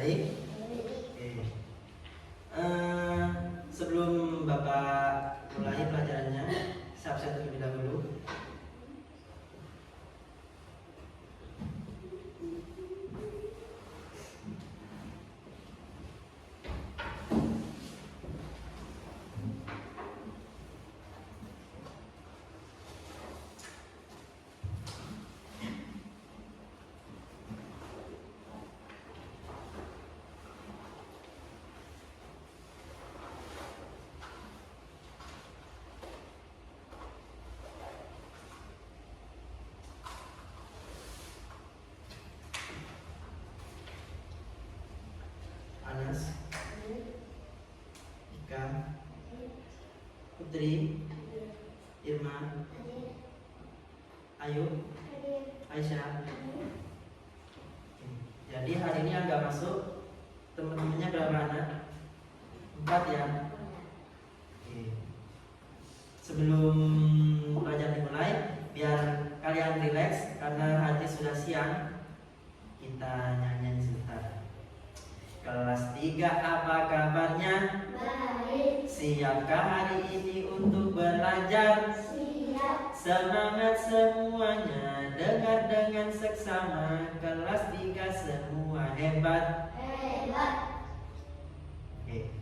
Baik? Oke. Sebelum Bapak mulai pelajarannya, saya absen terlebih dahulu. Anas, Ika, Putri, Irma, Ayu, Aisyah. Jadi hari ini agak masuk teman-temannya berapa anak? 4 ya. Oke. Sebelum pelajaran dimulai, biar kalian rileks karena nanti sudah siang, kita nyanyi sebentar. Kelas 3 apa kabarnya? Baik. Siapkah hari ini untuk belajar? Siap. Semangat semuanya, dengar dengan seksama. Kelas 3 semua hebat. Hebat. Oke.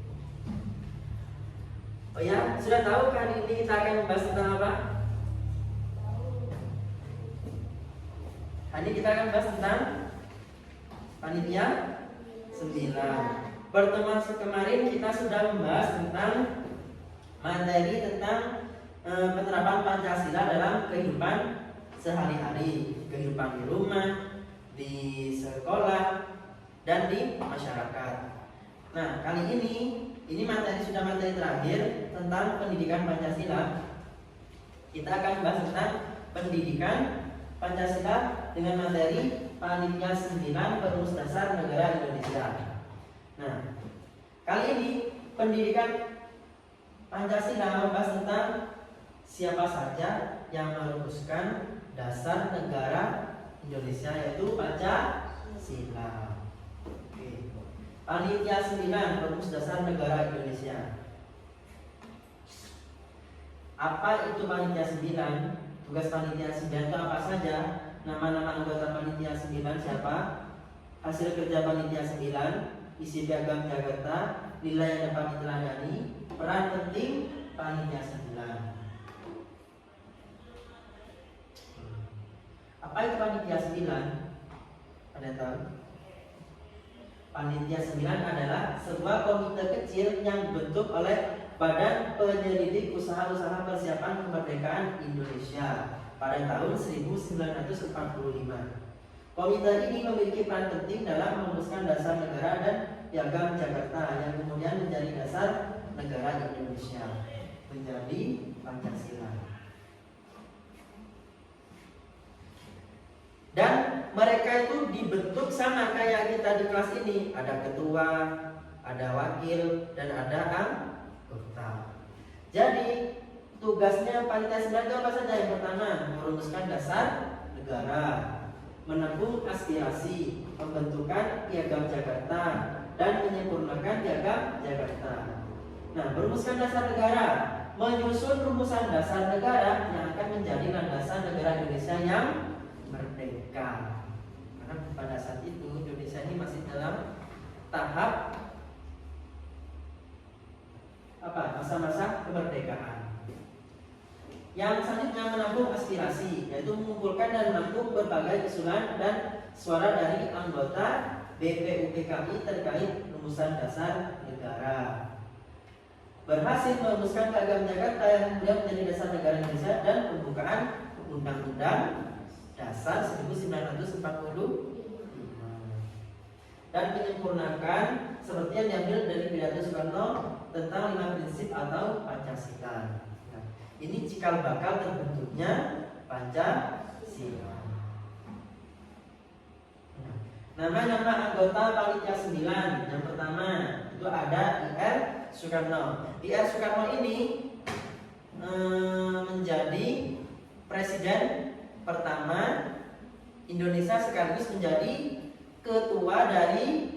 Oh ya, sudah tahu kali ini kita akan membahas tentang apa? Hari ini kita akan membahas tentang panitia 9. Pertemuan kemarin kita sudah membahas tentang materi tentang penerapan Pancasila dalam kehidupan sehari-hari, kehidupan di rumah, di sekolah, dan di masyarakat. Nah, kali ini materi sudah materi terakhir tentang pendidikan Pancasila. Kita akan bahas tentang pendidikan Pancasila dengan materi Panitia 9 Perumus Dasar Negara Indonesia. Nah, kali ini pendidikan Pancasila membahas tentang siapa saja yang merumuskan dasar negara Indonesia, yaitu Pancasila. Oke. Panitia 9 Perumus Dasar Negara Indonesia. Apa itu Panitia 9? Tugas Panitia 9 itu apa saja? Nama-nama anggota Panitia 9 siapa? Hasil kerja Panitia 9, isi piagam Jakarta, nilai yang dapat diteladani, peran penting Panitia 9. Apa itu Panitia 9? Ada yang tahu? Panitia 9 adalah sebuah komite kecil yang dibentuk oleh Badan Penyelidik Usaha-Usaha Persiapan Kemerdekaan Indonesia pada tahun 1945. Komite ini memiliki peran penting dalam merumuskan dasar negara dan piagam Jakarta yang kemudian menjadi dasar negara Indonesia, menjadi Pancasila. Dan mereka itu dibentuk sama kayak kita di kelas ini. Ada ketua, ada wakil, dan ada anggota. Jadi tugasnya Panitia 9 itu apa saja? Yang pertama, merumuskan dasar negara, menampung aspirasi, pembentukan piagam Jakarta, dan menyempurnakan piagam Jakarta. Nah, merumuskan dasar negara, menyusun rumusan dasar negara yang akan menjadi landasan negara Indonesia yang merdeka. Karena pada saat itu Indonesia ini masih dalam tahap masa-masa kemerdekaan. Yang selanjutnya menampung aspirasi, yaitu mengumpulkan dan menampung berbagai usulan dan suara dari anggota BPUPKI terkait rumusan dasar negara. Berhasil merumuskan piagam Jakarta yang kemudian menjadi dasar negara Indonesia dan pembukaan Undang-Undang Dasar 1945 dan menyempurnakan seperti yang diambil dari pidato Soekarno tentang 5 prinsip atau Pancasila. Nah, ini cikal bakal terbentuknya Pancasila. Nama-nama anggota Panitia 9. Yang pertama itu ada IR Soekarno. IR Soekarno ini menjadi presiden pertama Indonesia sekaligus menjadi ketua dari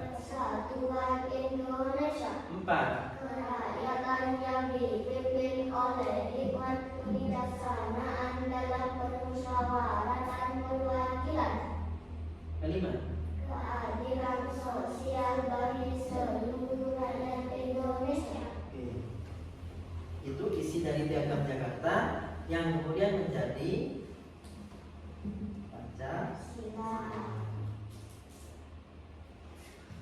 Persatuan Indonesia. 4. Kerakyatan yang dipimpin oleh hikmat kebijaksanaan dalam permusyawaratan perwakilan. 5. Keadilan sosial bagi seluruh rakyat Indonesia. Oke. Itu isi dari Piagam Jakarta yang kemudian menjadi Pancasila.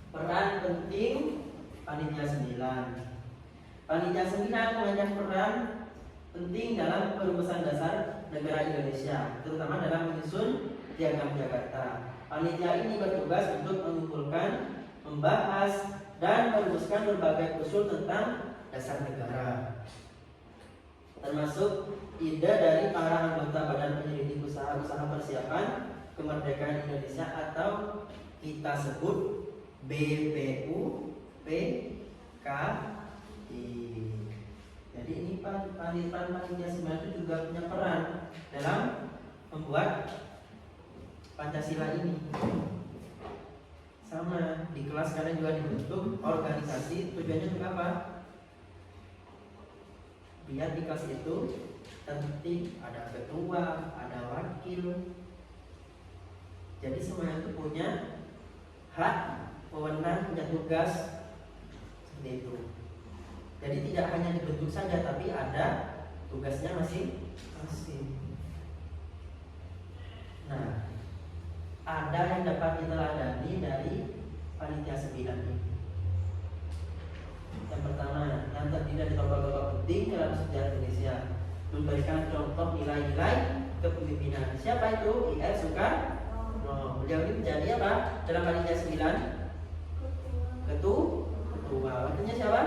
Peran penting Panitia 9. Panitia 9 memainkan peran penting dalam perumusan dasar negara Indonesia, terutama dalam menyusun Piagam Jakarta. Panitia ini bertugas untuk mengumpulkan, membahas, dan merumuskan berbagai usul tentang dasar negara, termasuk ide dari para anggota Badan Penyelidik Usaha-usaha Persiapan Kemerdekaan Indonesia atau kita sebut BPU PKI. Jadi ini Panitia 9 itu juga punya peran dalam membuat Pancasila ini. Sama di kelas kalian juga dibentuk organisasi, tujuannya untuk apa? Biar di kelas itu tertib, ada ketua, ada wakil. Jadi semuanya itu punya hak, wewenang, punya tugas seperti itu. Jadi tidak hanya dibentuk saja, tapi ada tugasnya masing-masing. Nah, ada yang dapat diteladani dari Panitia 9 ini. Yang pertama, yang terdiri dari tokoh-tokoh penting dalam sejarah Indonesia, memberikan contoh nilai-nilai kepemimpinan. Siapa itu? I.R. Soekarno. Beliau ini menjadi apa dalam Panitia 9? Ketua. Wakilnya siapa?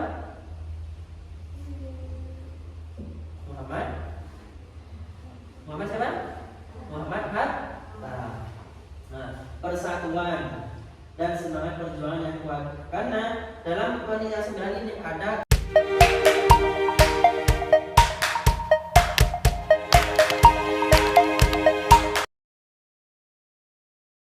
Muhammad siapa? Muhammad Hatta. Nah, persatuan dan semangat perjuangan yang kuat. Karena dalam Panitia 9 ini ada